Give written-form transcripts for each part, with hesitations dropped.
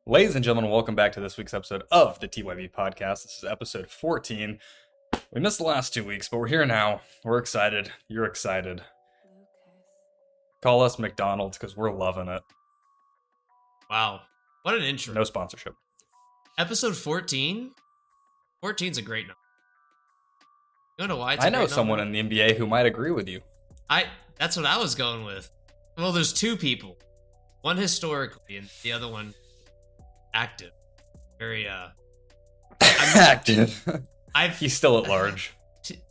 Ladies and gentlemen, welcome back to this week's episode of the TYB podcast. This is episode 14. We missed the last 2 weeks, but we're here now. We're excited. You're excited. Call us McDonald's because we're loving it. Wow. What an intro. No sponsorship. Episode 14? 14's a great number. You know why it's I know someone in the NBA who might agree with you. That's what I was going with. Well, there's two people. One historically and the other one active. Very active. He's still at large.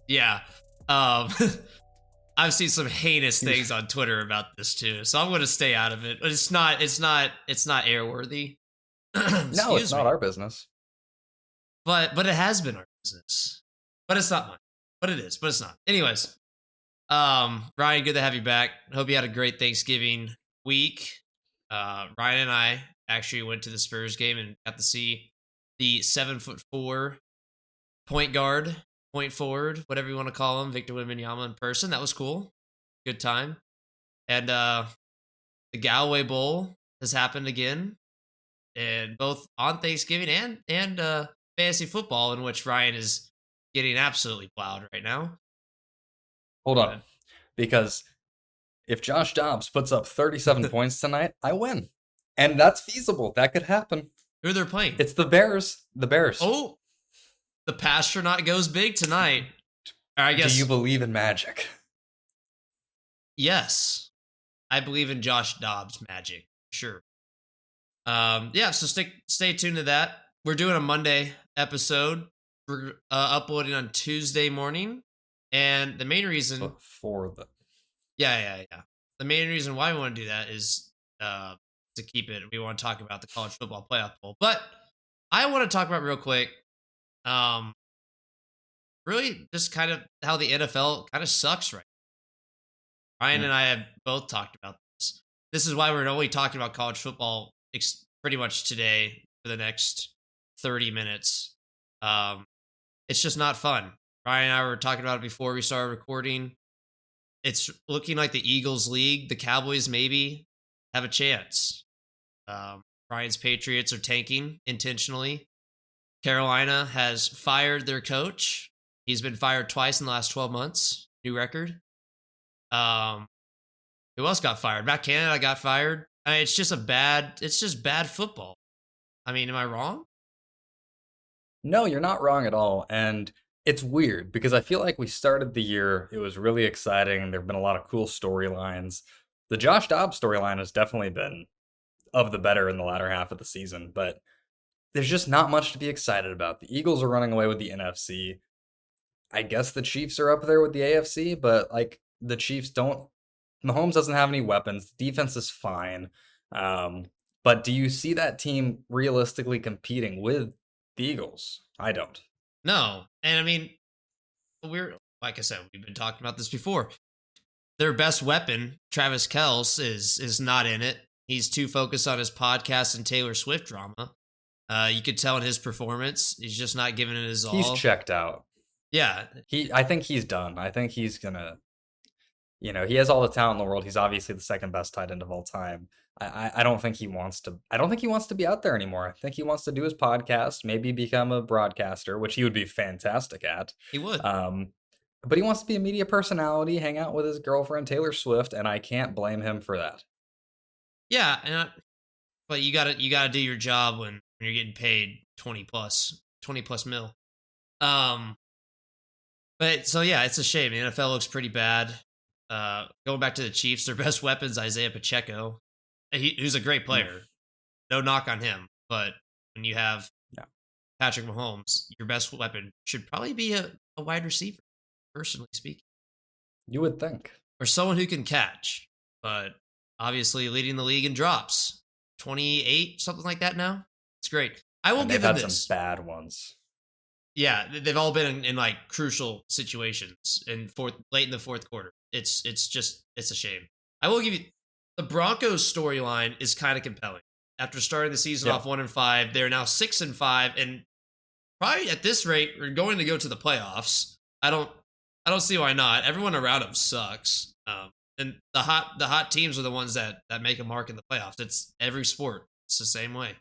Yeah. I've seen some heinous things on Twitter about this too, so I'm going to stay out of it. But it's not airworthy. No, it's not our business. But it has been our business. But it's not mine. But it is. But it's not. Anyways, Ryan, good to have you back. Hope you had a great Thanksgiving week. Ryan and I actually went to the Spurs game and got to see the 7'4" point guard, point forward, whatever you want to call him, Victor Wembanyama in person. That was cool. Good time. And the Galway Bowl has happened again, and both on Thanksgiving and fantasy football, in which Ryan is getting absolutely plowed right now. Hold on, because if Josh Dobbs puts up 37 points tonight, I win. And that's feasible. That could happen. Who they're playing? It's the Bears. The Bears. Oh, the Pastronaut goes big tonight. I guess. Do you believe in magic? Yes. I believe in Josh Dobbs' magic. Sure. Yeah, so stay tuned to that. We're doing a Monday episode. We're uploading on Tuesday morning. And the main reason... For the... Yeah. The main reason why we want to do that is to keep it. We want to talk about the college football playoff bowl. But I want to talk about real quick, really just kind of how the NFL kind of sucks right now. Ryan and I have both talked about this. This is why we're only talking about college football pretty much today for the next 30 minutes. It's just not fun. Ryan and I were talking about it before we started recording. It's looking like the Eagles league, the Cowboys maybe have a chance. Ryan's Patriots are tanking intentionally. Carolina has fired their coach. He's been fired twice in the last 12 months. New record. Who else got fired? Matt Canada got fired. It's just bad football. I mean, am I wrong? No, you're not wrong at all. And it's weird because I feel like we started the year, it was really exciting. There have been a lot of cool storylines. The Josh Dobbs storyline has definitely been of the better in the latter half of the season, but there's just not much to be excited about. The Eagles are running away with the NFC. I guess the Chiefs are up there with the AFC, but like the Chiefs Mahomes doesn't have any weapons. The defense is fine. But do you see that team realistically competing with the Eagles? I don't. No. And I mean, like I said, we've been talking about this before. Their best weapon, Travis Kelce, is not in it. He's too focused on his podcast and Taylor Swift drama. You could tell in his performance, he's just not giving it his all. He's checked out. Yeah. I think he's done. I think he's gonna, he has all the talent in the world. He's obviously the second best tight end of all time. I don't think he wants to be out there anymore. I think he wants to do his podcast, maybe become a broadcaster, which he would be fantastic at. He would. But he wants to be a media personality, hang out with his girlfriend Taylor Swift, and I can't blame him for that. Yeah, but you gotta do your job when you're getting paid 20 plus mil. But so yeah, it's a shame. The NFL looks pretty bad. Going back to the Chiefs, their best weapon's Isaiah Pacheco. Who's a great player. No knock on him, but when you have Patrick Mahomes, your best weapon should probably be a wide receiver, personally speaking. You would think. Or someone who can catch, but obviously leading the league in drops. 28, something like that now. It's great. I will give them this. They've had some bad ones. Yeah, they've all been in like crucial situations late in the fourth quarter. It's a shame. I will give you the Broncos storyline is kind of compelling. After starting the season off 1-5, they're now 6-5, and probably at this rate, we're going to go to the playoffs. I don't see why not. Everyone around them sucks. And the hot teams are the ones that make a mark in the playoffs. It's every sport. It's the same way.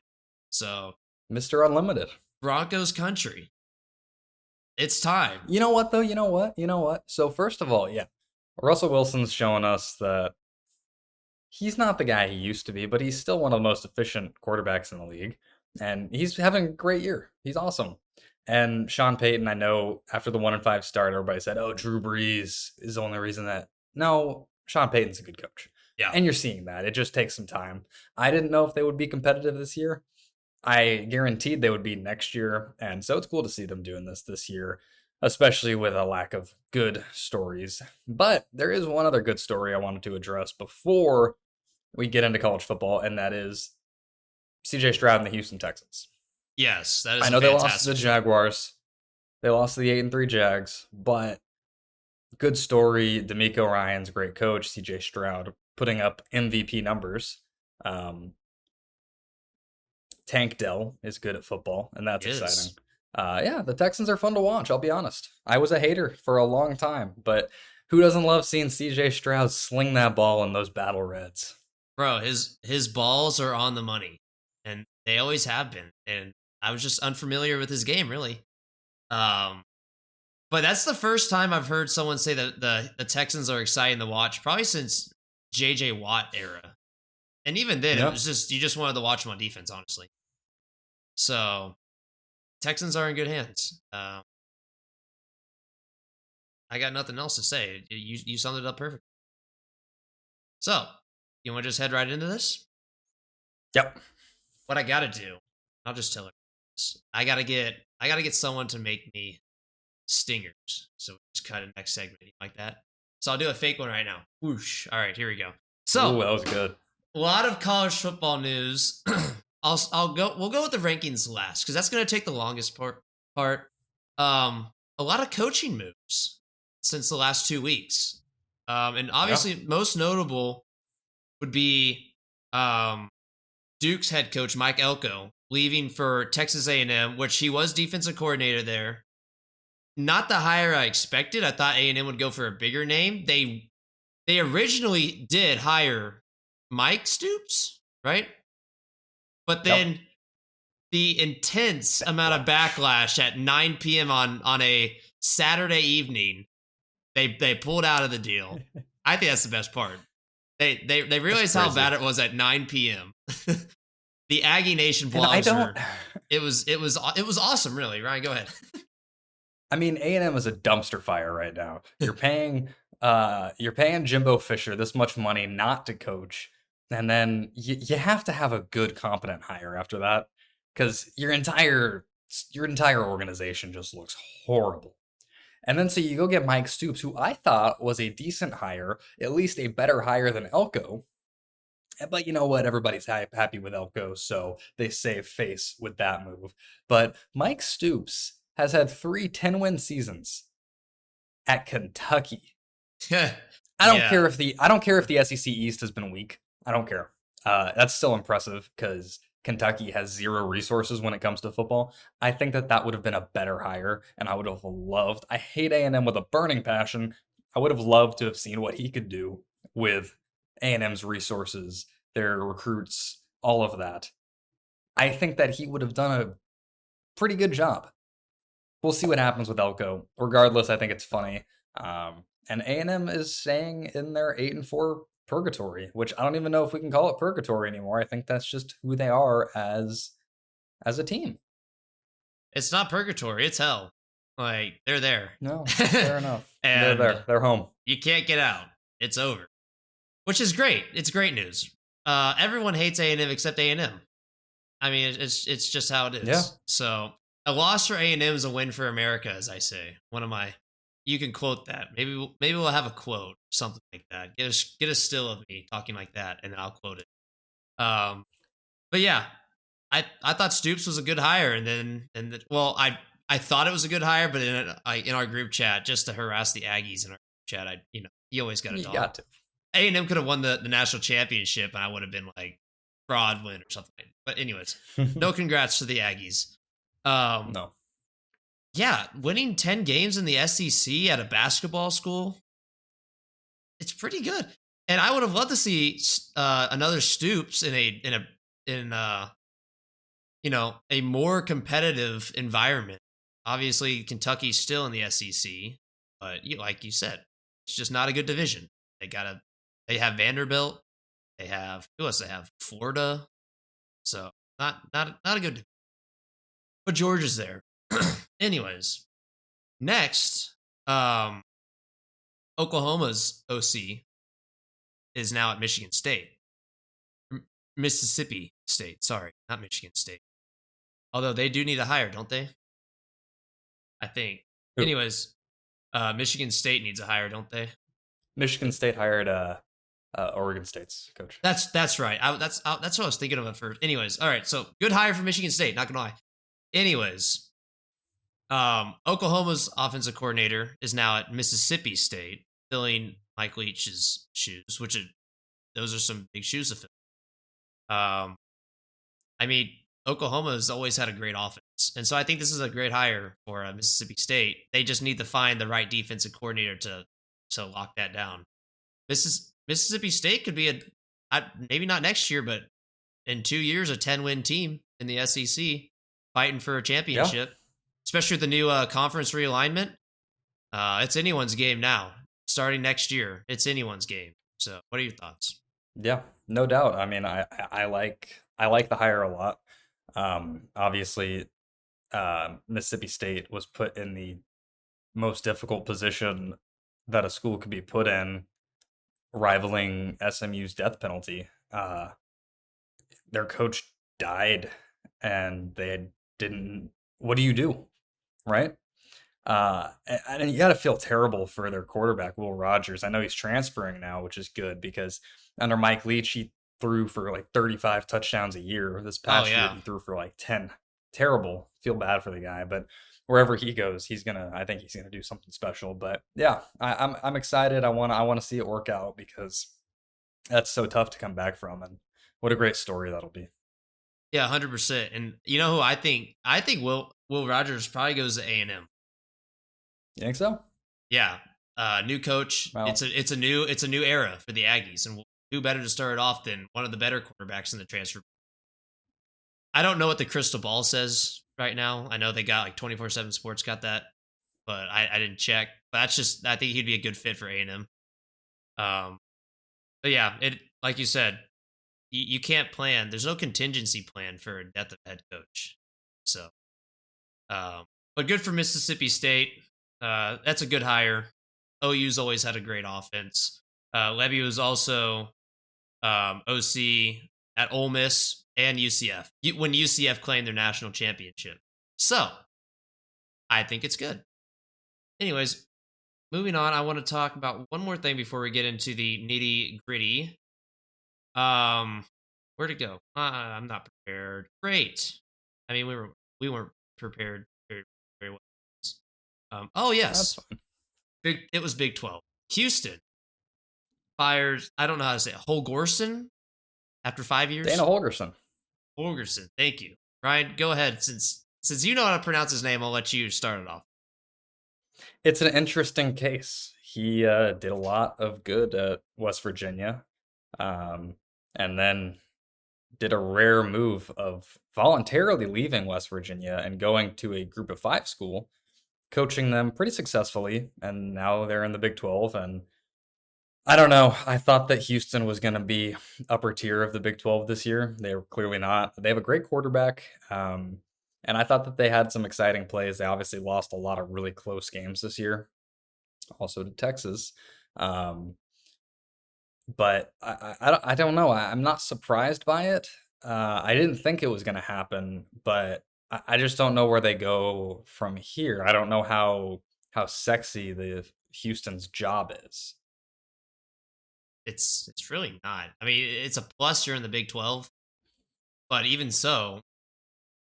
So Mr. Unlimited. Broncos country. It's time. You know what, though? You know what? You know what? So, first of all, yeah, Russell Wilson's showing us that he's not the guy he used to be, but he's still one of the most efficient quarterbacks in the league. And he's having a great year. He's awesome. And Sean Payton, I know after the 1-5 start, everybody said, oh, Drew Brees is the only reason that. No, Sean Payton's a good coach. Yeah. And you're seeing that. It just takes some time. I didn't know if they would be competitive this year. I guaranteed they would be next year. And so it's cool to see them doing this year, especially with a lack of good stories. But there is one other good story I wanted to address before we get into college football, and that is CJ Stroud and the Houston Texans. Yes, that is I know they lost to the Jaguars. They lost to the 8-3 Jags, but good story. DeMeco Ryans, great coach. CJ Stroud putting up MVP numbers. Tank Dell is good at football, and that's exciting. Yeah, the Texans are fun to watch, I'll be honest. I was a hater for a long time, but who doesn't love seeing CJ Stroud sling that ball in those battle reds? Bro, his balls are on the money, and they always have been. And I was just unfamiliar with his game, really. But that's the first time I've heard someone say that the Texans are exciting to watch, probably since J.J. Watt era. And even then, It was just, you just wanted to watch them on defense, honestly. So, Texans are in good hands. I got nothing else to say. You summed it up perfect. So, you want to just head right into this? Yep. What I got to do, I'll just tell her. I gotta get someone to make me stingers. So just cut a next segment like that. So I'll do a fake one right now. Whoosh. All right, here we go. So Ooh, that was good. A lot of college football news. We'll go with the rankings last because that's gonna take the longest part. A lot of coaching moves since the last 2 weeks. And obviously most notable would be Duke's head coach Mike Elko leaving for Texas A&M, which he was defensive coordinator there. Not the hire I expected. I thought A&M would go for a bigger name. They originally did hire Mike Stoops, right? But then the intense amount of backlash at 9 p.m. on a Saturday evening, they pulled out of the deal. I think that's the best part. They realized how bad it was at 9 p.m. The Aggie Nation blogs it was awesome, really. Ryan, go ahead. I mean, A&M is a dumpster fire right now. You're paying Jimbo Fisher this much money not to coach, and then you have to have a good, competent hire after that, because your entire organization just looks horrible. And then so you go get Mike Stoops, who I thought was a decent hire, at least a better hire than Elko. But you know what? Everybody's happy with Elko, so they save face with that move. But Mike Stoops has had 3 10-win seasons at Kentucky. I don't care if the SEC East has been weak. I don't care. That's still impressive because Kentucky has zero resources when it comes to football. I think that would have been a better hire, and I would have loved. I hate A&M with a burning passion. I would have loved to have seen what he could do with A&M's resources, their recruits, all of that. I think that he would have done a pretty good job. We'll see what happens with Elko. Regardless, I think it's funny. And A&M is staying in their 8-4 purgatory, which I don't even know if we can call it purgatory anymore. I think that's just who they are as a team. It's not purgatory, it's hell. Like, they're there. No, fair enough. And they're there. They're home. You can't get out. It's over. Which is great. It's great news. Everyone hates A&M except A&M. I mean, it's just how it is. Yeah. So a loss for A&M is a win for America, as I say. You can quote that. Maybe we'll have a quote, something like that. Get a still of me talking like that, and then I'll quote it. But yeah, I thought Stoops was a good hire, I thought it was a good hire, but in our group chat, just to harass the Aggies in our group chat, you always got to dog. Got to. A&M could have won the national championship, and I would have been like fraud win or something. But anyways, no congrats to the Aggies. No. Yeah, winning 10 games in the SEC at a basketball school, it's pretty good. And I would have loved to see another Stoops in a more competitive environment. Obviously, Kentucky's still in the SEC, but like you said, it's just not a good division. They have Vanderbilt, they have who else? They have Florida, so not a good. But Georgia's there. Anyways, next, Oklahoma's OC is now at Michigan State. Mississippi State, sorry, not Michigan State. Although they do need a hire, don't they? I think. Who? Anyways, Michigan State needs a hire, don't they? Michigan State hired Oregon State's coach. That's right. That's what I was thinking of at first. Anyways, all right. So good hire for Michigan State. Not gonna lie. Anyways, Oklahoma's offensive coordinator is now at Mississippi State, filling Mike Leach's shoes, those are some big shoes to fill. I mean, Oklahoma has always had a great offense, and so I think this is a great hire for Mississippi State. They just need to find the right defensive coordinator to lock that down. Mississippi State could be maybe not next year, but in 2 years, a 10-win team in the SEC fighting for a championship, especially with the new conference realignment. It's anyone's game now. Starting next year, it's anyone's game. So, what are your thoughts? Yeah, no doubt. I mean, I like the hire a lot. Obviously, Mississippi State was put in the most difficult position that a school could be put in, rivaling SMU's death penalty. Their coach died, and they didn't. What do you do, right? And you got to feel terrible for their quarterback, Will Rogers. I know he's transferring now, which is good because under Mike Leach, he threw for like 35 touchdowns a year. This past year, he threw for like 10. Terrible. Feel bad for the guy, but wherever he goes, I think he's gonna do something special. But yeah, I'm excited. I wanna see it work out because that's so tough to come back from, and what a great story that'll be. Yeah, 100%. And you know who I think? I think Will Rogers probably goes to A&M. You think so? Yeah, new coach. Well, It's a new era for the Aggies, and who better to start it off than one of the better quarterbacks in the transfer. I don't know what the crystal ball says right now. I know they got like 24/7 Sports got that, but I didn't check. But I think he'd be a good fit for A&M. But yeah, it like you said, you can't plan. There's no contingency plan for a death of head coach. So, but good for Mississippi State. That's a good hire. OU's always had a great offense. Levy was also OC at Ole Miss and UCF when UCF claimed their national championship. So, I think it's good. Anyways, moving on, I want to talk about one more thing before we get into the nitty gritty. Where'd it go? I'm not prepared. Great. I mean, we weren't prepared very, very well. Oh yes, it was Big 12. Houston fires. I don't know how to say it. Holgorsen after 5 years. Dana Holgorsen. Holgorsen. Thank you, Ryan. Go ahead. Since you know how to pronounce his name, I'll let you start it off. It's an interesting case. He did a lot of good at West Virginia, and then did a rare move of voluntarily leaving West Virginia and going to a Group of 5 school, coaching them pretty successfully, and now they're in the Big 12. And I don't know. I thought that Houston was going to be upper tier of the Big 12 this year. They were clearly not. They have a great quarterback, and I thought that they had some exciting plays. They obviously lost a lot of really close games this year, also to Texas. But I don't know. I'm not surprised by it. I didn't think it was going to happen, but I just don't know where they go from here. I don't know how sexy the Houston's job is. It's really not. I mean, it's a plus you're in the Big 12, but even so,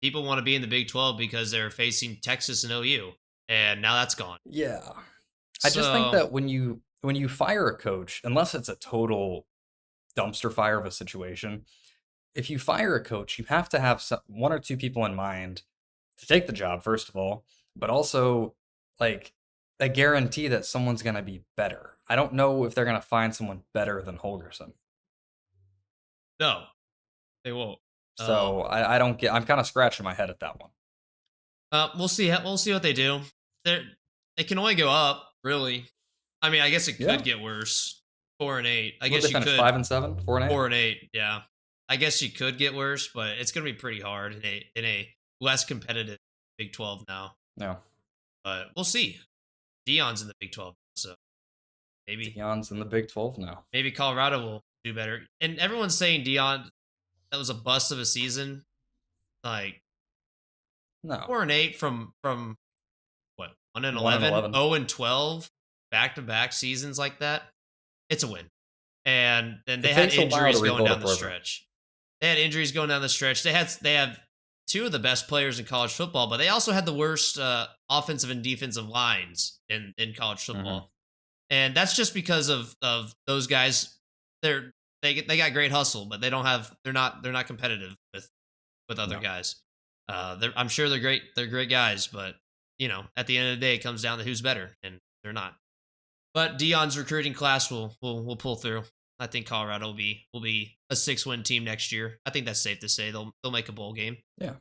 people want to be in the Big 12 because they're facing Texas and OU, and now that's gone. Yeah. I just think that when you fire a coach, unless it's a total dumpster fire of a situation, if you fire a coach, you have to have one or two people in mind to take the job, first of all, but also like a guarantee that someone's going to be better. I don't know if they're going to find someone better than Holgorsen. No, they won't. So I don't get. I'm kind of scratching my head at that one. We'll see. We'll see what they do. It can only go up, really. I mean, I guess it Yeah. could get worse. 4-8. I What guess they you finished could 5-7, 4-8. 4-8. Yeah. I guess you could get worse, but it's going to be pretty hard in a less competitive Big 12 now. No. But we'll see. Deion's in the Big 12, so maybe Deion's in the Big 12 now. maybe Colorado will do better. And everyone's saying Deion, that was a bust of a season. Like No. 4-8 from what 1-11, 1-11. 0-12, back-to-back seasons like that. It's a win. And then they It had takes a while to injuries going rebuild a down the program. stretch. They had injuries going down the stretch. They have two of the best players in college football, but they also had the worst offensive and defensive lines in college football. And that's just because of those guys. They got great hustle, but they're not competitive with other guys. I'm sure they're great. They're great guys, but at the end of the day, it comes down to who's better, and they're not. But Deion's recruiting class will pull through. I think Colorado will be a 6-win team next year. I think that's safe to say. They'll make a bowl game. Yeah.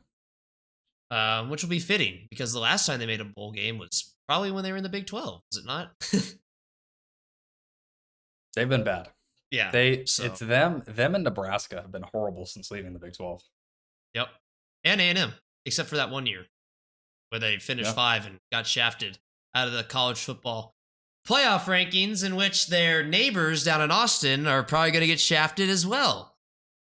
Which will be fitting because the last time they made a bowl game was probably when they were in the Big 12. Was it not? They've been bad. Yeah. It's them and Nebraska have been horrible since leaving the Big 12. Yep. And A&M, except for that one year where they finished 5 and got shafted out of the college football playoff rankings, in which their neighbors down in Austin are probably going to get shafted as well.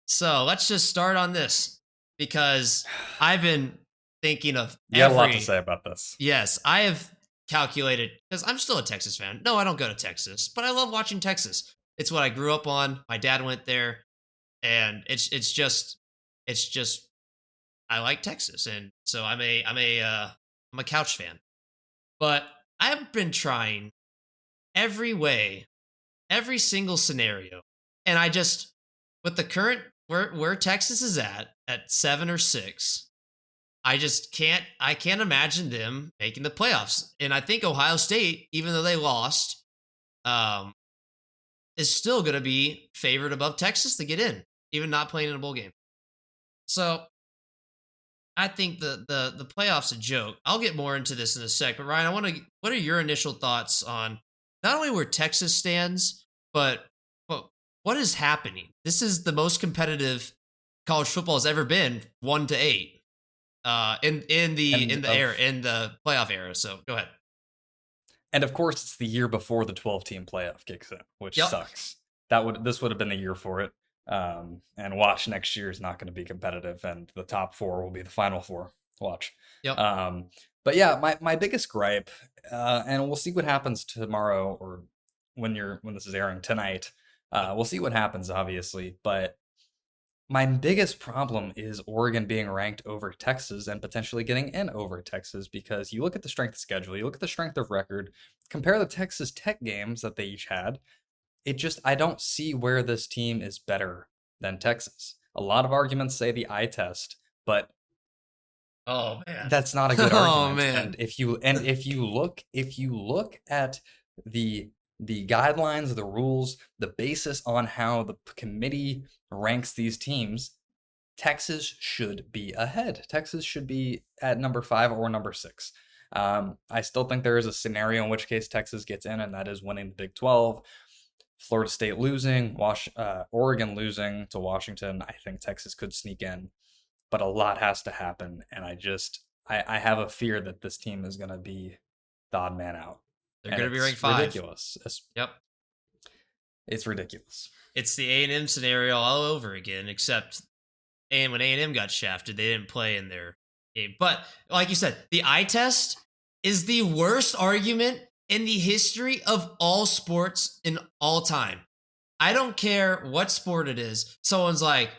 So let's just start on this because I've been thinking of You got a lot to say about this. Yes, I have calculated because I'm still a Texas fan. No, I don't go to Texas, but I love watching Texas. It's what I grew up on. My dad went there, and it's just I like Texas, and so I'm a couch fan. But I've been trying every way, every single scenario, and I just with the current where Texas is at 7 or 6. I can't imagine them making the playoffs. And I think Ohio State, even though they lost, is still going to be favored above Texas to get in, even not playing in a bowl game. So I think the playoffs a joke. I'll get more into this in a sec, but Ryan, what are your initial thoughts on not only where Texas stands, but what is happening? This is the most competitive college football has ever been, 1-8. In the playoff era. So go ahead. And of course, it's the year before the 12-team playoff kicks in, which sucks. This would have been the year for it. And watch, next year is not going to be competitive, and the top 4 will be the final 4. Watch. Yep. But yeah, my biggest gripe, and we'll see what happens tomorrow or when this is airing tonight. We'll see what happens, obviously, but my biggest problem is Oregon being ranked over Texas and potentially getting in over Texas, because you look at the strength of schedule, you look at the strength of record, compare the Texas Tech games that they each had. I don't see where this team is better than Texas. A lot of arguments say the eye test, but oh man, that's not a good argument. Oh man. And if you look at the guidelines, the rules, the basis on how the committee ranks these teams, Texas should be ahead. Texas should be at number 5 or number 6. I still think there is a scenario in which case Texas gets in, and that is winning the Big 12. Florida State losing, Oregon losing to Washington. I think Texas could sneak in, but a lot has to happen, and I have a fear that this team is going to be the odd man out. They're going to be ranked 5. Ridiculous. Yep. It's ridiculous. It's the A&M scenario all over again, except when A&M got shafted, they didn't play in their game. But like you said, the eye test is the worst argument in the history of all sports in all time. I don't care what sport it is. Someone's like,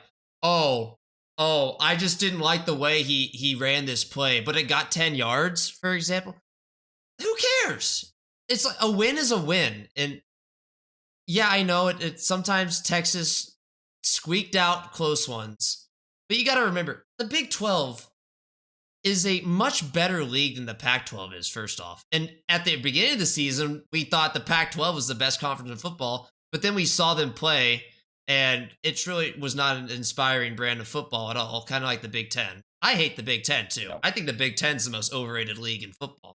oh, I just didn't like the way he ran this play, but it got 10 yards, for example. Who cares? It's like a win is a win. And yeah, I know it sometimes Texas squeaked out close ones, but you got to remember the Big 12 is a much better league than the Pac-12 is, first off. And at the beginning of the season, we thought the Pac-12 was the best conference in football, but then we saw them play And it really was not an inspiring brand of football at all, kind of like the Big Ten. I hate the Big Ten too. No. I think the Big Ten is the most overrated league in football.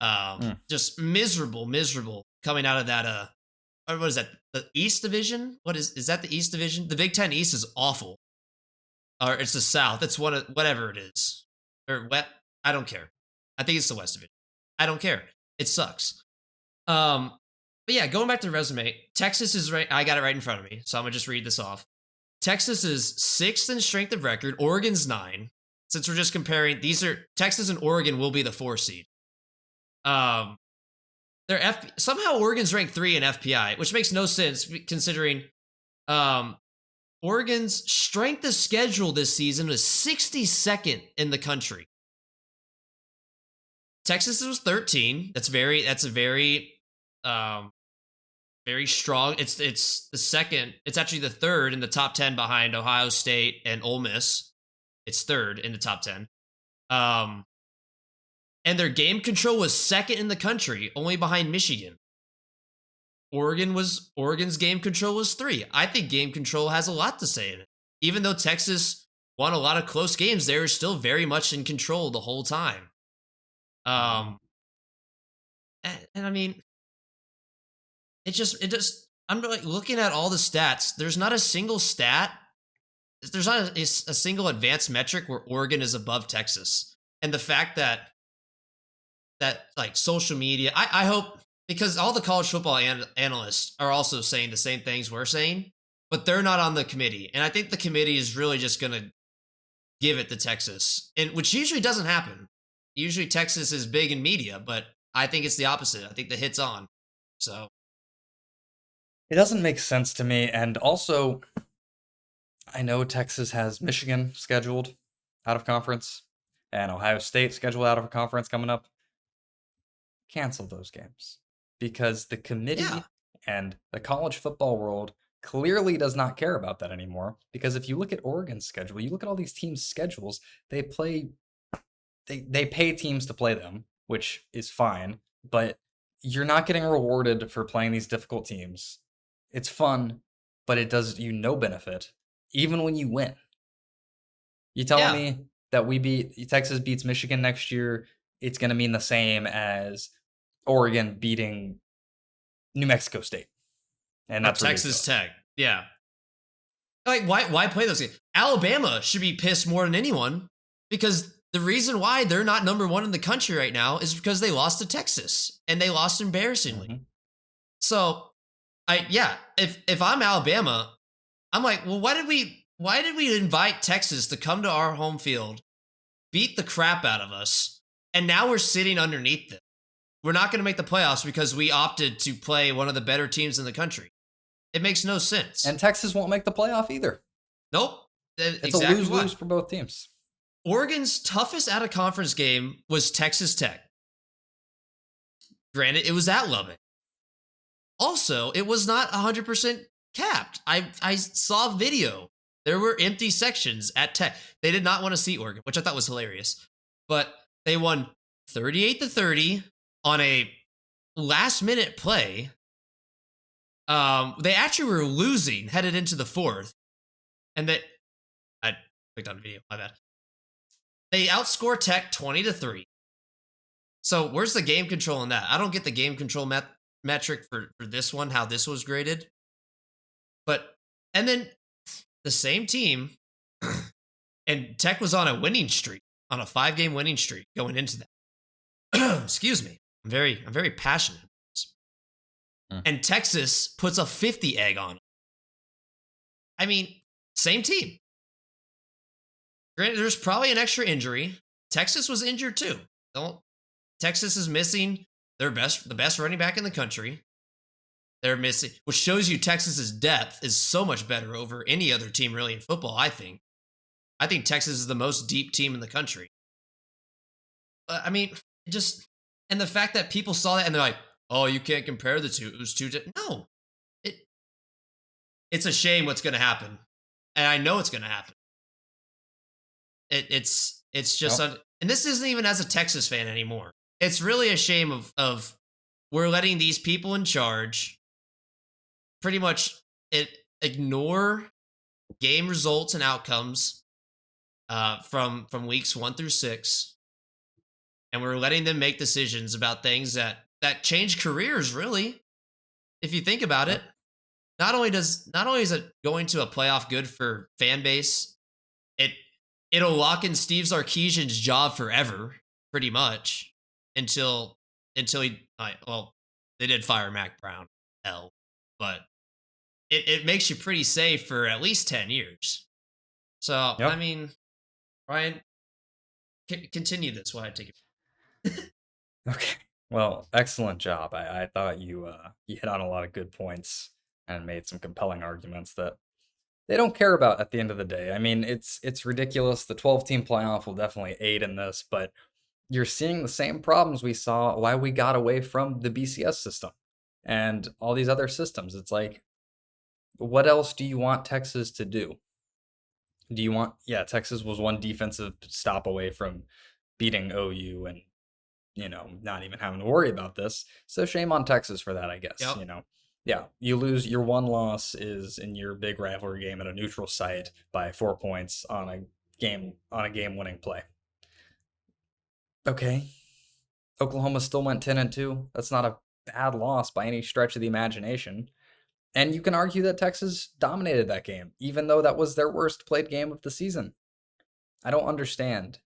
Mm. Just miserable coming out of that. What is that? The East Division? What is that? The East Division? The Big Ten East is awful. Or it's the South. It's one of whatever it is. Or what? I don't care. I think it's the West Division. I don't care. It sucks. But yeah, going back to the resume, Texas is right. I got it right in front of me, so I'm gonna just read this off. Texas is 6th in strength of record. Oregon's 9. Since we're just comparing, these are Texas and Oregon will be the 4 seed. They're somehow Oregon's ranked 3 in FPI, which makes no sense considering Oregon's strength of schedule this season was 62nd in the country. Texas was 13. That's a very very strong. It's the second. It's actually the third in the top 10 behind Ohio State and Ole Miss. It's third in the top 10. And their game control was second in the country, only behind Michigan. Oregon's game control was 3. I think game control has a lot to say in it. Even though Texas won a lot of close games, they were still very much in control the whole time. And I mean, it just I'm like looking at all the stats. There's not a single stat. There's not a single advanced metric where Oregon is above Texas. And the fact that like social media, I hope, because all the college football analysts are also saying the same things we're saying, but they're not on the committee. And I think the committee is really just going to give it to Texas, and which usually doesn't happen. Usually Texas is big in media, but I think it's the opposite. I think the hit's on. So It doesn't make sense to me. And also, I know Texas has Michigan scheduled out of conference and Ohio State scheduled out of conference coming up. Cancel those games because the committee and the college football world clearly does not care about that anymore. Because if you look at Oregon's schedule, you look at all these teams' schedules, they pay teams to play them, which is fine, but you're not getting rewarded for playing these difficult teams. It's fun, but it does you no benefit, even when you win. You telling me that Texas beats Michigan next year, it's going to mean the same as Oregon beating New Mexico State. And that's Texas Tech. Yeah. Like, why play those games? Alabama should be pissed more than anyone, because the reason why they're not number 1 in the country right now is because they lost to Texas, and they lost embarrassingly. Mm-hmm. So, if I'm Alabama, I'm like, well, why did we invite Texas to come to our home field, beat the crap out of us, and now we're sitting underneath them? We're not going to make the playoffs because we opted to play one of the better teams in the country. It makes no sense. And Texas won't make the playoff either. Nope. It's exactly a lose-lose for both teams. Oregon's toughest out-of-conference game was Texas Tech. Granted, it was at Lubbock. Also, it was not 100% capped. I saw a video. There were empty sections at Tech. They did not want to see Oregon, which I thought was hilarious. But they won 38-30 on a last-minute play. They actually were losing headed into the 4th. And I clicked on the video, my bad. They outscore Tech 20-3. So where's the game control in that? I don't get the game control metric for this one, how this was graded. And then the same team, and Tech was on a winning streak, on a 5-game winning streak going into that. Excuse me. I'm very passionate. And Texas puts a 50 egg on them. I mean, same team. Granted, there's probably an extra injury. Texas was injured too. Texas is missing the best running back in the country. They're missing, which shows you Texas's depth is so much better over any other team really in football, I think. I think Texas is the most deep team in the country. I mean, and the fact that people saw that and they're like, oh, you can't compare the two. It was too no. It's a shame what's going to happen. And I know it's going to happen. It's just, and this isn't even as a Texas fan anymore. It's really a shame of we're letting these people in charge. Pretty much ignore game results and outcomes from weeks 1 through 6, and we're letting them make decisions about things that change careers. Really, if you think about it, Yep. not only is it going to a playoff good for fan base, it it'll lock in Steve Sarkisian's job forever, pretty much until he well, they did fire Mac Brown, hell, but it makes you pretty safe for at least 10 years. So I Yep. mean, Ryan, continue this while I take it. Okay. Well, excellent job. I thought you hit on a lot of good points and made some compelling arguments that they don't care about at the end of the day. I mean, it's ridiculous. The 12-team playoff will definitely aid in this, but you're seeing the same problems we saw why we got away from the BCS system and all these other systems. It's like, what else do you want Texas to do? Do you want, yeah, Texas was one defensive stop away from beating OU and, not even having to worry about this. So shame on Texas for that, I guess, Yep. Yeah, you lose, your one loss is in your big rivalry game at a neutral site by 4 points on a game winning play. Okay. Oklahoma still went 10-2. That's not a bad loss by any stretch of the imagination. And you can argue that Texas dominated that game, even though that was their worst played game of the season. I don't understand.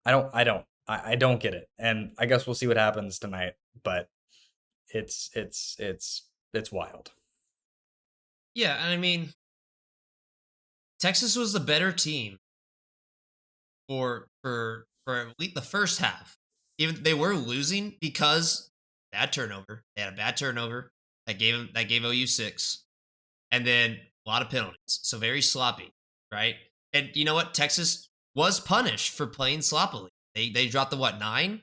I don't get it. And I guess we'll see what happens tonight, but it's wild. Yeah, and I mean, Texas was the better team for at least the first half. Even they were losing because bad turnover. They had a bad turnover that gave OU 6, and then a lot of penalties. So very sloppy, right? And you know what? Texas was punished for playing sloppily. They dropped the what 9,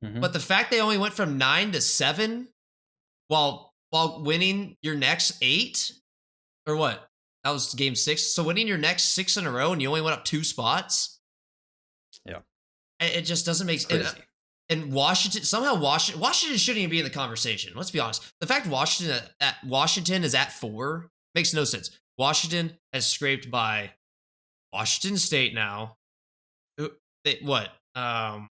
Mhm. but the fact they only went from 9 to 7 while winning your next 8, or what? That was game 6. So winning your next 6 in a row and you only went up 2 spots. Yeah. It just doesn't make sense. Crazy. And Washington shouldn't even be in the conversation. Let's be honest. The fact Washington is at 4 makes no sense. Washington has scraped by Washington State now. What? Well,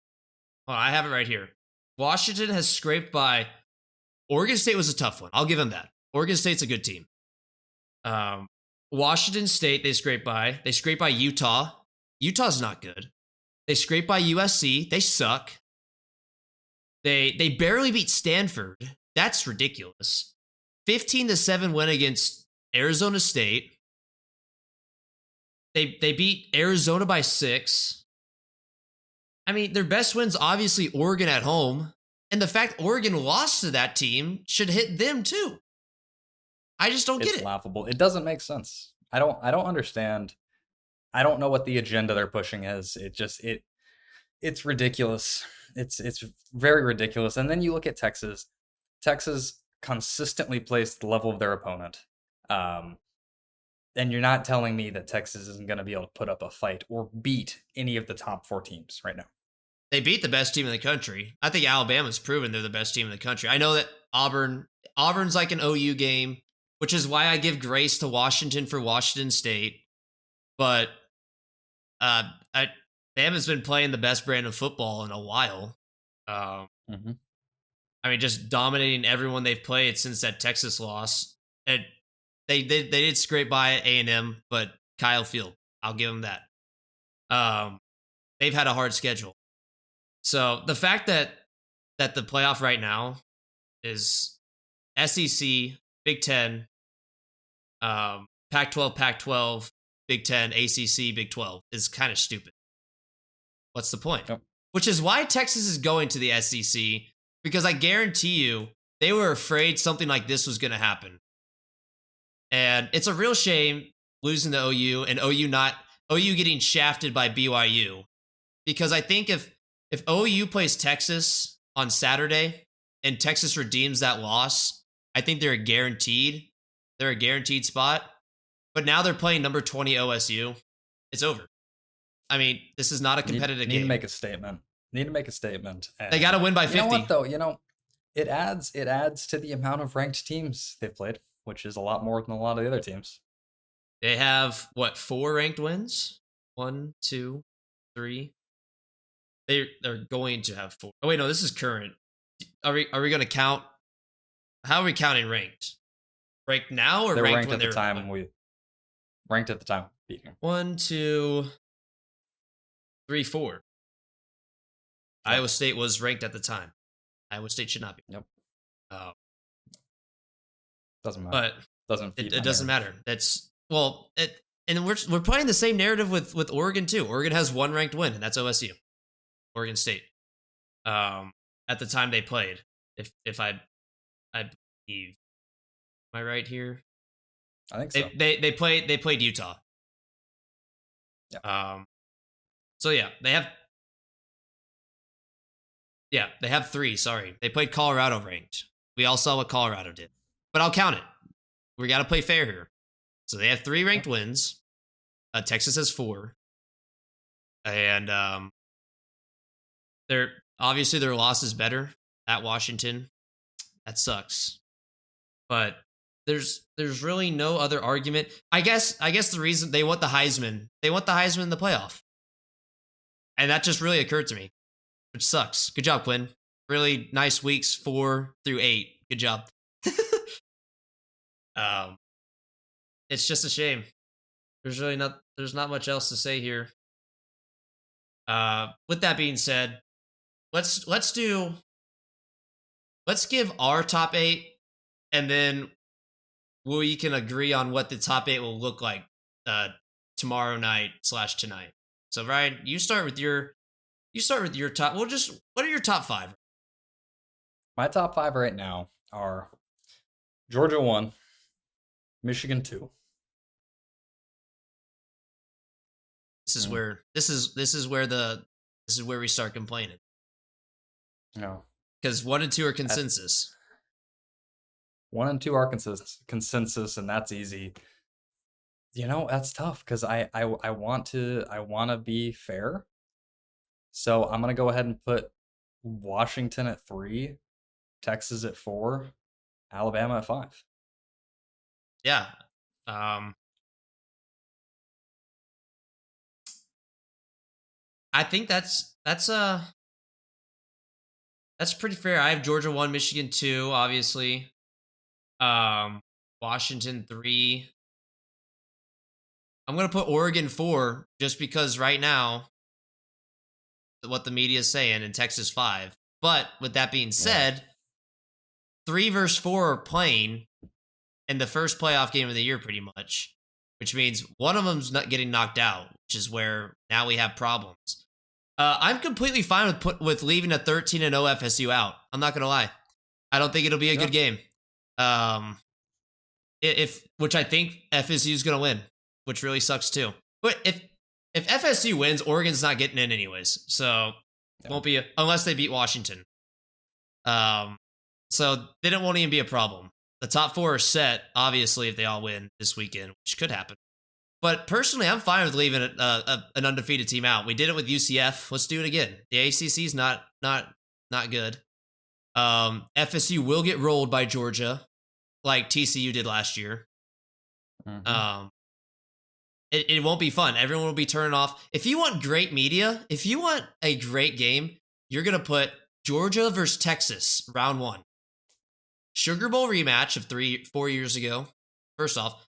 I have it right here. Washington has scraped by Oregon State. Was a tough one. I'll give them that. Oregon State's a good team. Washington State they scraped by. They scraped by Utah. Utah's not good. They scraped by USC. They suck. They barely beat Stanford. That's ridiculous. 15-7 win against Arizona State. They beat Arizona by 6. I mean, their best win's obviously Oregon at home. And the fact Oregon lost to that team should hit them too. I just don't get It's it. laughable. It doesn't make sense. I don't understand. I don't know what the agenda they're pushing is. It's ridiculous. It's very ridiculous. And then you look at Texas. Texas consistently plays the level of their opponent. And you're not telling me that Texas isn't going to be able to put up a fight or beat any of the top 4 teams right now. They beat the best team in the country. I think Alabama's proven they're the best team in the country. I know that Auburn's like an OU game, which is why I give grace to Washington for Washington State. But Bama's been playing the best brand of football in a while. Mm-hmm. I mean, just dominating everyone they've played since that Texas loss. And they did scrape by A&M, but Kyle Field, I'll give them that. They've had a hard schedule. So the fact that the playoff right now is SEC, Big Ten, Pac-12, Pac-12, Big Ten, ACC, Big 12 is kind of stupid. What's the point? Yep. Which is why Texas is going to the SEC, because I guarantee you they were afraid something like this was going to happen. And it's a real shame losing to OU and OU getting shafted by BYU, because I think if OU plays Texas on Saturday and Texas redeems that loss, I think they're a guaranteed spot. But now they're playing number 20 OSU. It's over. I mean, this is not a competitive Need game. to make a statement. They got to win by 50. You know what though? It adds to the amount of ranked teams they've played. which is a lot more than a lot of the other teams. They have what, 4 ranked wins? 1, 2, 3. They're going to have 4. Oh wait, no, this is current. Are we going to count? How are we counting ranked? Ranked now or They're ranked ranked when at the they're time we ranked at the time beating. 1, 2, 3, 4. Yep. Iowa State was ranked at the time. Iowa State should not be. Yep. Oh, Doesn't matter. but Doesn't feed it doesn't matter. That's and we're playing the same narrative with Oregon too. Oregon has 1 ranked win, and that's OSU, Oregon State. At the time they played, if I believe, am I right here? I think so. They played Utah. Yeah. So yeah, they have 3. Sorry, they played Colorado ranked. We all saw what Colorado did, but I'll count it. We got to play fair here. So they have 3 ranked wins. Texas has 4, and obviously their loss is better at Washington. That sucks, but there's really no other argument. I guess the reason they want the Heisman in the playoff, and that just really occurred to me, which sucks. Good job, Quinn. Really nice weeks 4 through 8. Good job. It's just a shame. There's not much else to say here. With that being said, let's give our top 8, and then we can agree on what the top 8 will look like tomorrow night / tonight. So Ryan, you start with your top. What are your top 5? My top 5 right now are Georgia 1, Michigan 2. This is where we start complaining. No. Because 1 and 2 are consensus. 1 and 2 are consensus, and that's easy. That's tough because I want to be fair. So I'm gonna go ahead and put Washington at 3, Texas at 4, Alabama at 5. Yeah. I think that's pretty fair. I have Georgia 1, Michigan 2, obviously. Washington 3. I'm gonna put Oregon 4 just because right now, what the media is saying, and Texas 5. But with that being said, 3 versus 4 are playing in the first playoff game of the year, pretty much, which means one of them's not getting knocked out, which is where now we have problems. I'm completely fine with leaving a 13-0 FSU out. I'm not gonna lie. I don't think it'll be a good game. Which I think FSU is gonna win, which really sucks too. But if FSU wins, Oregon's not getting in anyways, so it won't be unless they beat Washington. So then it won't even be a problem. The top 4 are set, obviously, if they all win this weekend, which could happen. But personally, I'm fine with leaving an undefeated team out. We did it with UCF. Let's do it again. The ACC's not good. FSU will get rolled by Georgia, like TCU did last year. Mm-hmm. It won't be fun. Everyone will be turning off. If you want great media, if you want a great game, you're gonna put Georgia versus Texas, round 1. Sugar Bowl rematch of 4 years ago. First off.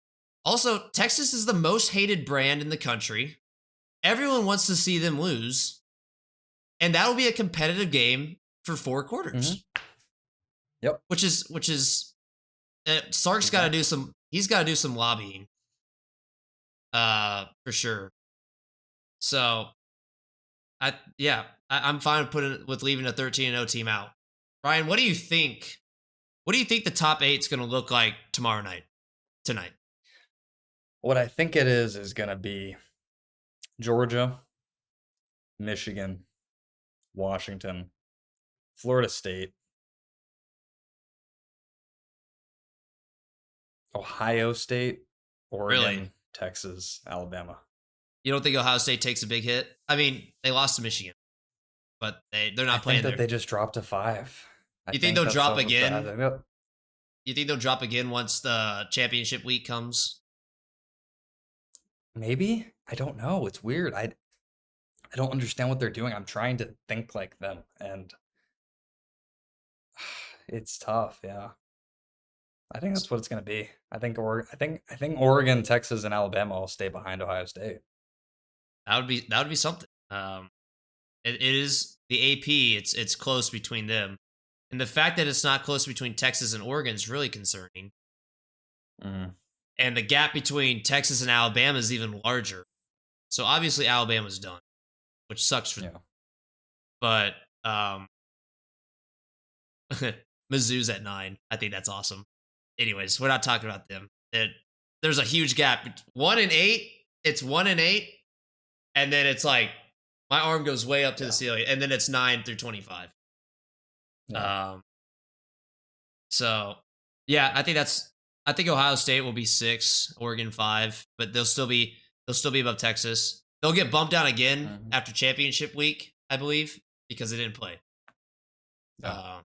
Also, Texas is the most hated brand in the country. Everyone wants to see them lose. And that'll be a competitive game for 4 quarters. Mm-hmm. Yep. Which is Sark's got to do some lobbying. For sure. So I'm fine with leaving a 13-0 team out. Ryan, what do you think? What do you think the top 8 is going to look like tonight? What I think it is going to be Georgia, Michigan, Washington, Florida State, Ohio State, Oregon, Really? Texas, Alabama. You don't think Ohio State takes a big hit? I mean, they lost to Michigan, but they're not playing I think that there. they just dropped to 5. You think they'll drop again? You think they'll drop again once the championship week comes? Maybe? I don't know. It's weird. I don't understand what they're doing. I'm trying to think like them, and it's tough. Yeah, I think that's what it's gonna be. I think Oregon, Texas, and Alabama will stay behind Ohio State. That would be something. It is the AP. It's close between them, and the fact that it's not close between Texas and Oregon is really concerning. Mm, And the gap between Texas and Alabama is even larger. So obviously Alabama's done, which sucks for them. yeah. But Mizzou's at 9. I think that's awesome. Anyways, we're not talking about them. There's a huge gap. 1 and 8. It's 1 and 8, and then it's like my arm goes way up to the ceiling, and then it's 9 through 25. Yeah. So yeah, I think Ohio State will be 6, Oregon 5, but they'll still be above Texas. They'll get bumped down again after championship week, I believe, because they didn't play. Yeah.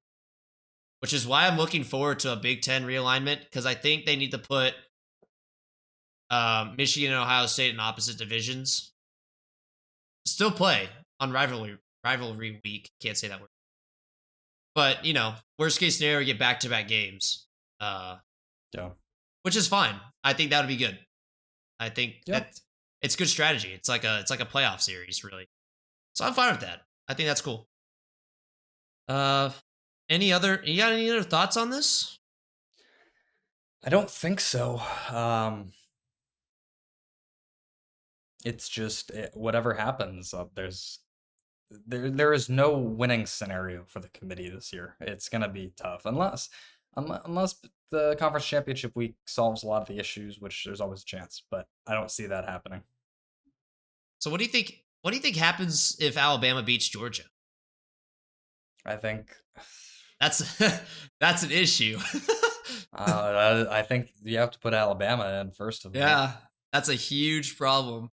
Which is why I'm looking forward to a Big Ten realignment, because I think they need to put Michigan and Ohio State in opposite divisions. Still play on rivalry week. Can't say that word. But, worst case scenario, we get back-to-back games. Yeah. Which is fine. I think that would be good. I think Yeah. that it's good strategy. It's like a playoff series, really. So I'm fine with that. I think that's cool. You got any other thoughts on this? I don't think so. It's just whatever happens. There is no winning scenario for the committee this year. It's gonna be tough unless the conference championship week solves a lot of the issues, which there's always a chance, but I don't see that happening. So what do you think? What do you think happens if Alabama beats Georgia? I think That's an issue. I think you have to put Alabama in first of all. Yeah, that's a huge problem.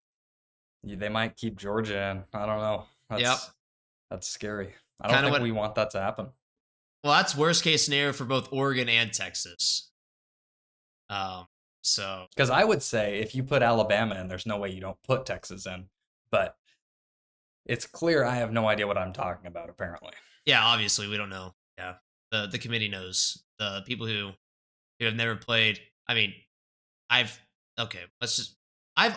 They might keep Georgia in. I don't know. That's scary. I don't think we want that to happen. Well, that's worst case scenario for both Oregon and Texas. So because I would say if you put Alabama in, there's no way you don't put Texas in. But it's clear I have no idea what I'm talking about. Apparently, yeah. Obviously, we don't know. Yeah, the committee knows. The people who have never played. I mean, I've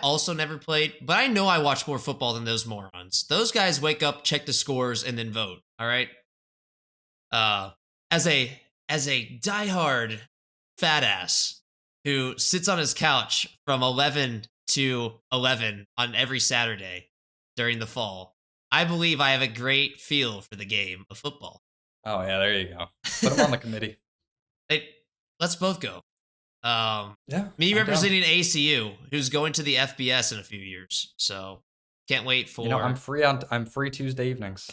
also never played, but I know I watch more football than those morons. Those guys wake up, check the scores, and then vote. All right. As a diehard fat ass who sits on his couch from 11 to 11 on every Saturday during the fall, I believe I have a great feel for the game of football. Oh yeah, there you go. Put him on the committee. Let's both go. Yeah. Me representing ACU, who's going to the FBS in a few years. So can't wait for. I'm free Tuesday evenings.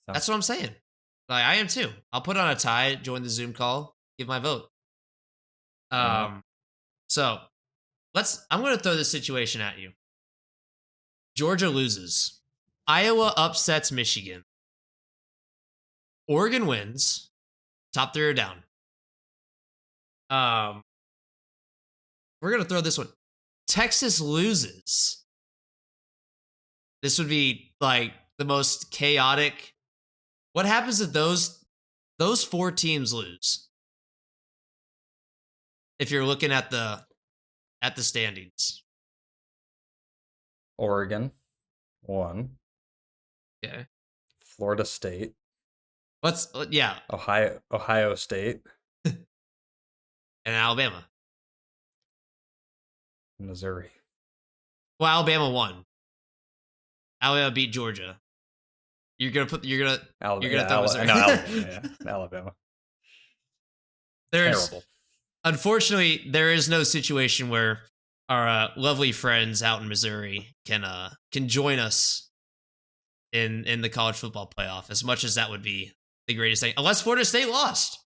So. That's what I'm saying. Like, I am too. I'll put on a tie, join the Zoom call, give my vote. So I'm going to throw this situation at you. Georgia loses. Iowa upsets Michigan. Oregon wins. Top 3 are down. We're going to throw this one. Texas loses. This would be like the most chaotic. What happens if those 4 teams lose? If you're looking at the standings. Oregon, 1. Okay. Florida State. Ohio State. And Alabama. Missouri. Well, Alabama won. Alabama beat Georgia. You're gonna throw Missouri. Alabama. Yeah, Alabama. Terrible. Unfortunately, there is no situation where our lovely friends out in Missouri can join us in the college football playoff. As much as that would be the greatest thing, unless Florida State lost.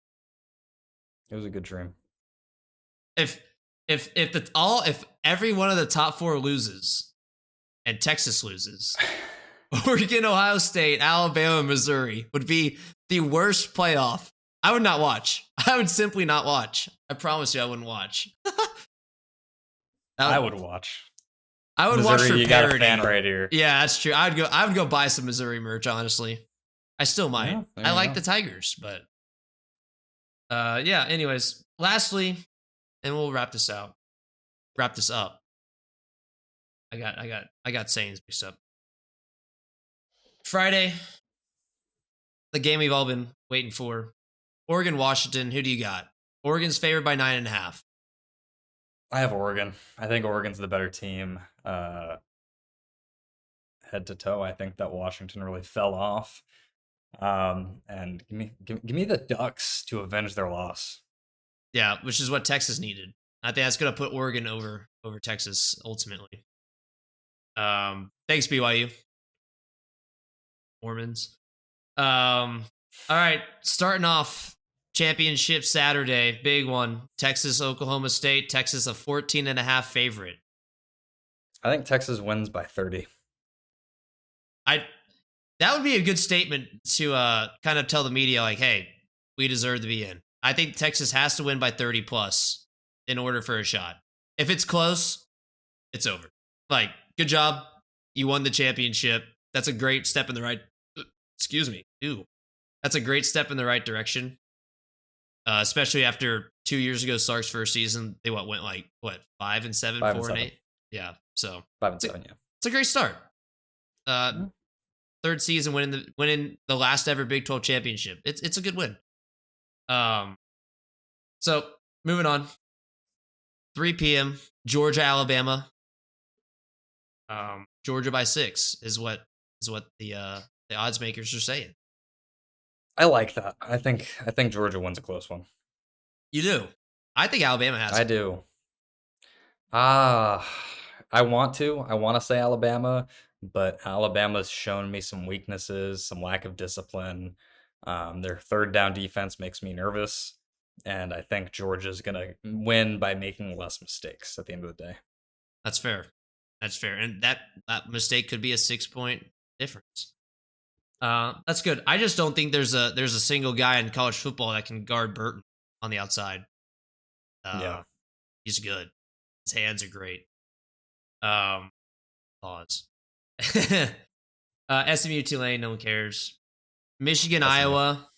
It was a good dream. If every one of the top 4 loses, and Texas loses, Oregon, Ohio State, Alabama, Missouri would be the worst playoff. I would not watch. I would simply not watch. I promise you, I wouldn't watch. I would watch. I would Missouri, watch for you got a parody. fan right here. Yeah, that's true. I would go buy some Missouri merch. Honestly, I still might. Yeah, there I you like go. the Tigers, but yeah. Anyways, lastly, and we'll wrap this out. Wrap this up. I got sayings mixed up. Friday, the game we've all been waiting for. Oregon, Washington. Who do you got? Oregon's favored by 9.5. I have Oregon. I think Oregon's the better team. Head to toe, I think that Washington really fell off. And give me the Ducks to avenge their loss. Yeah, which is what Texas needed. I think that's gonna put Oregon over Texas ultimately. Thanks BYU. Mormons. All right, starting off championship Saturday, big one. Texas, Oklahoma State. Texas a 14.5 favorite. I think Texas wins by 30. That would be a good statement to kind of tell the media, like, hey, we deserve to be in. I think Texas has to win by 30 plus in order for a shot. If it's close, it's over. Like, good job. You won the championship. That's a great step in the right. Excuse me. Ew. That's a great step in the right direction. Especially after 2 years ago, Sark's first season, they went 5-7, 4-8. Yeah. So 5-7, yeah. it's a great start. Third season winning the last ever Big 12 championship. It's a good win. So moving on. 3 p.m. Georgia, Alabama. Georgia by 6 is what the odds makers are saying. I like that. I think Georgia wins a close one. You do. I think Alabama has. I do. I want to say Alabama, but Alabama's shown me some weaknesses, some lack of discipline. Their third down defense makes me nervous, and I think Georgia's going to win by making less mistakes at the end of the day. That's fair. And that mistake could be a 6-point difference. That's good. I just don't think there's a single guy in college football that can guard Burton on the outside. Yeah. He's good. His hands are great. Pause. SMU Tulane, no one cares. Michigan, SMU. Iowa.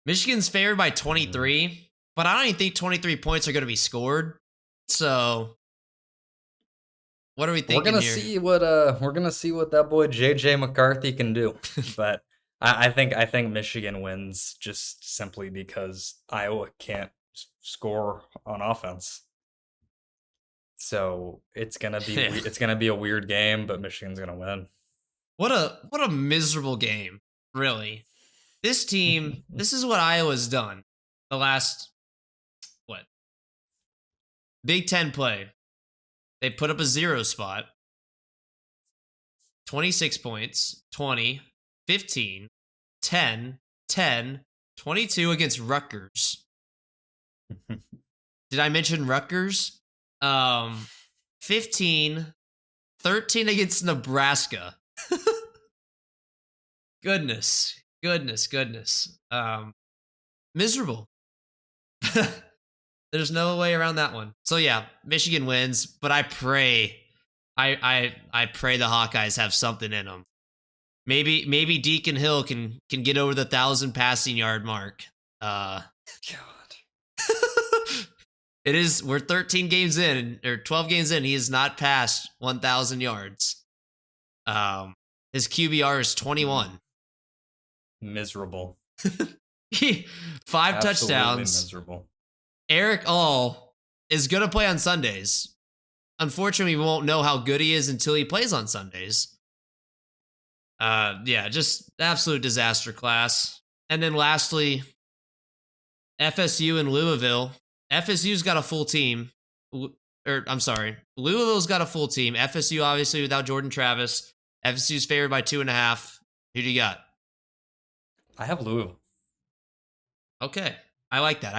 Michigan's favored by 23, but I don't even think 23 points are going to be scored. So, what are we thinking here? We're gonna see what that boy JJ McCarthy can do. But I think Michigan wins just simply because Iowa can't score on offense. So it's gonna be a weird game, but Michigan's gonna win. What a miserable game, really. This team, this is what Iowa's done the last Big Ten play. They put up a 0 spot, 26 points, 20, 15, 10, 10, 22 against Rutgers. Did I mention Rutgers? 15, 13 against Nebraska. Goodness. Miserable. There's no way around that one. So yeah, Michigan wins, but I pray I pray the Hawkeyes have something in them. Maybe Deacon Hill can get over the 1,000 passing yard mark. God. We're 13 games in, or 12 games in, he has not passed 1,000 yards. His QBR is 21. Miserable. 5 Absolutely touchdowns. miserable. Eric All is going to play on Sundays. Unfortunately, we won't know how good he is until he plays on Sundays. Yeah, just absolute disaster class. And then lastly, FSU and Louisville. FSU's got a full team. Louisville's got a full team. FSU obviously without Jordan Travis. FSU's favored by 2.5. Who do you got? I have Louisville. Okay, I like that.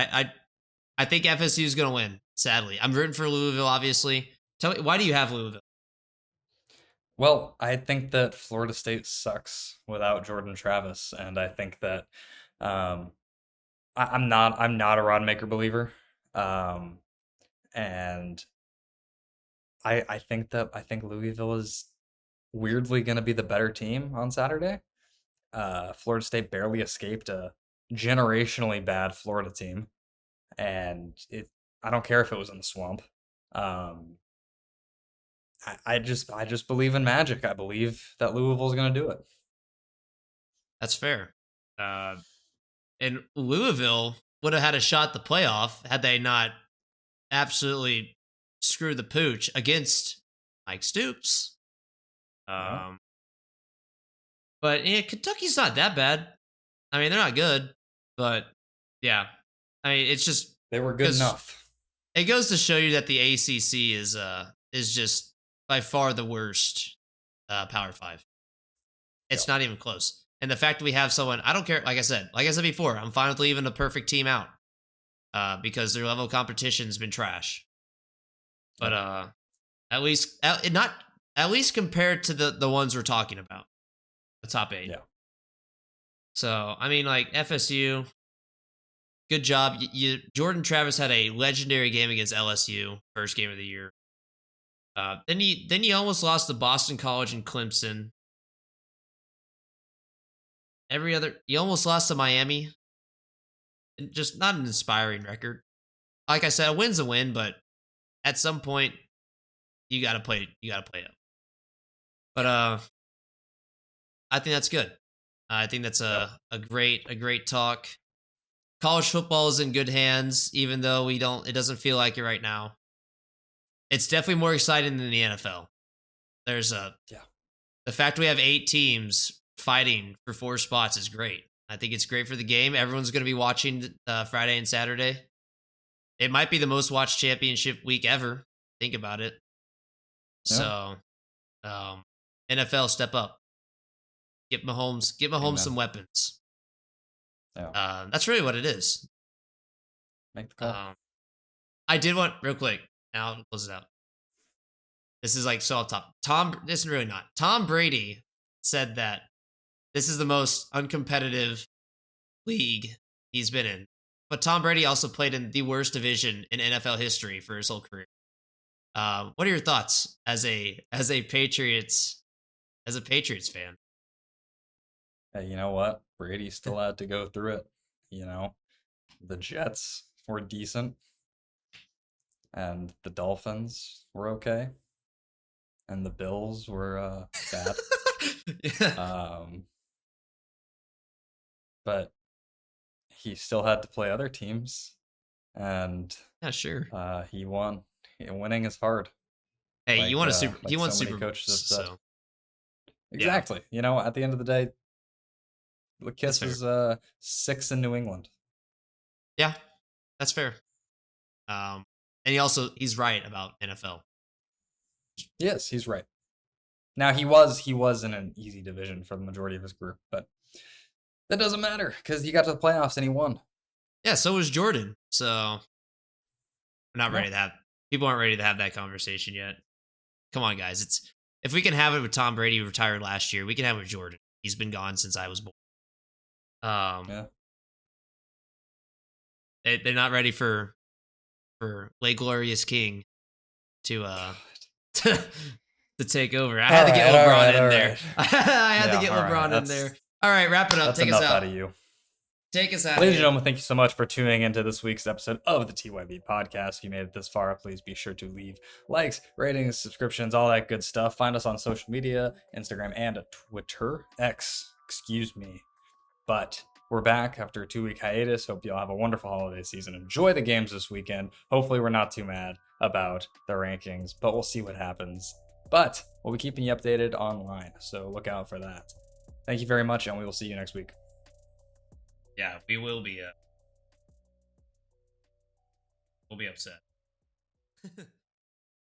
I think FSU is going to win. Sadly, I'm rooting for Louisville. Obviously, tell me, why do you have Louisville? Well, I think that Florida State sucks without Jordan Travis, and I think that I'm not a Rodmaker believer. Um, and I think Louisville is weirdly going to be the better team on Saturday. Florida State barely escaped a generationally bad Florida team, and I don't care if it was in the swamp. Um, I just believe in magic. I believe that Louisville's going to do it. That's fair. And Louisville would have had a shot at the playoff had they not absolutely screwed the pooch against Mike Stoops. Yeah. But yeah, Kentucky's not that bad. I mean, they're not good, but yeah. I mean, it's just They were good 'cause enough. it goes to show you that the ACC is just by far the worst Power Five. It's Yeah. not even close. And the fact that we have someone, I don't care. Like I said before, I'm fine with leaving a perfect team out because their level of competition's been trash. But at least not at least compared to the ones we're talking about, the top 8. Yeah. So I mean, like FSU, good job. Jordan Travis had a legendary game against LSU, first game of the year. Then you almost lost to Boston College and Clemson. You almost lost to Miami. And just not an inspiring record. Like I said, a win's a win, but at some point you gotta play up. But I think that's good. I think that's a great talk. College football is in good hands, even though it doesn't feel like it right now. It's definitely more exciting than the NFL. The fact we have 8 teams fighting for 4 spots is great. I think it's great for the game. Everyone's going to be watching Friday and Saturday. It might be the most watched championship week ever. Think about it. Yeah. So, NFL, step up. Get Mahomes Amen. some weapons. Yeah. That's really what it is. Make the call. I did want, real quick, now I'll close it out. This is like so off top. This is really not. Tom Brady said that this is the most uncompetitive league he's been in. But Tom Brady also played in the worst division in NFL history for his whole career. What are your thoughts as a Patriots fan? Hey, you know what? Brady still had to go through it. You know, the Jets were decent, and the Dolphins were okay, and the Bills were bad. Yeah. But he still had to play other teams, and Yeah, sure. he won. Winning is hard. Hey, Like, you won a super. like He won so many Super coaches Bowls, have said. so Exactly. You know, at the end of the day, the That's Kiss fair. is 6 in New England. Yeah, that's fair. And he's right about NFL. Yes, he's right. Now he was in an easy division for the majority of his group, but that doesn't matter because he got to the playoffs and he won. Yeah, so was Jordan. So we're not Yeah. ready to have people aren't ready to have that conversation yet. Come on, guys. If we can have it with Tom Brady, who retired last year, we can have it with Jordan. He's been gone since I was born. Yeah. They're not ready for late glorious King to to take over. I had to get LeBron in there. I had to get LeBron in there. All right, wrap it up. That's Take enough us out. out of you. Take us out. Ladies and gentlemen, thank you so much for tuning into this week's episode of the TYB podcast. If you made it this far, please be sure to leave likes, ratings, subscriptions, all that good stuff. Find us on social media, Instagram and Twitter. Excuse me. But we're back after a 2-week hiatus. Hope you all have a wonderful holiday season. Enjoy the games this weekend. Hopefully we're not too mad about the rankings, but we'll see what happens. But we'll be keeping you updated online, so look out for that. Thank you very much, and we will see you next week. Yeah, we will be. We'll be upset.